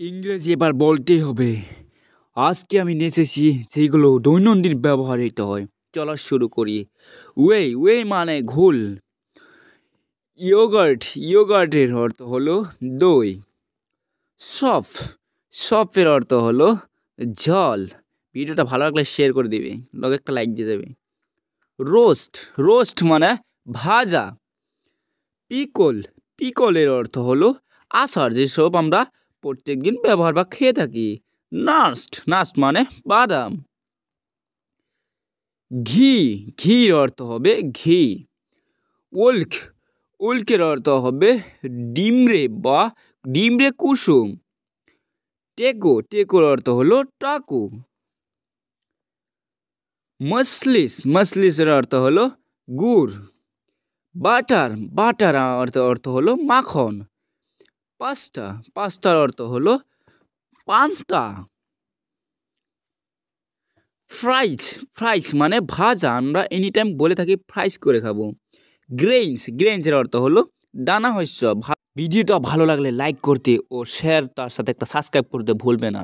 ইংরেজি এবার বলতেই হবে। আজকে আমি নিয়ে এসেছি যেগুলো দৈনন্দিন ব্যবহৃত হয়। চলা শুরু করি। ওয়ে ওয়ে মানে ঘোল। ইয়োগার্টের অর্থ হলো দই। সফ সফের অর্থ হলো জল। ভিডিওটা ভালো লাগলে শেয়ার করে দিবে, লগে একটা লাইক দিয়ে যাবে। রোস্ট মানে ভাজা। পিকলের অর্থ হলো আচার, যেসব আমরা প্রত্যেকদিন ব্যবহার বা খেয়ে থাকি। নাস্ট মানে বাদাম। ঘির অর্থ হবে ঘি। উল্কের অর্থ হবে ডিমরে কুসুম। টেকোর অর্থ হলো টাকু। মসলিসের অর্থ হলো গুড়। বাটার অর্থ হলো মাখন। পাস্তার অর্থ হলো পান্তা। ফ্রাইস মানে ভাজা, আমরা এনি টাইম বলে থাকি ফ্রাইস করে খাবো। গ্রেইনসের অর্থ হলো দানা শস্য। ভিডিওটা ভালো লাগলে লাইক করতে ও শেয়ার, তার সাথে একটা সাবস্ক্রাইব করতে ভুলবে না।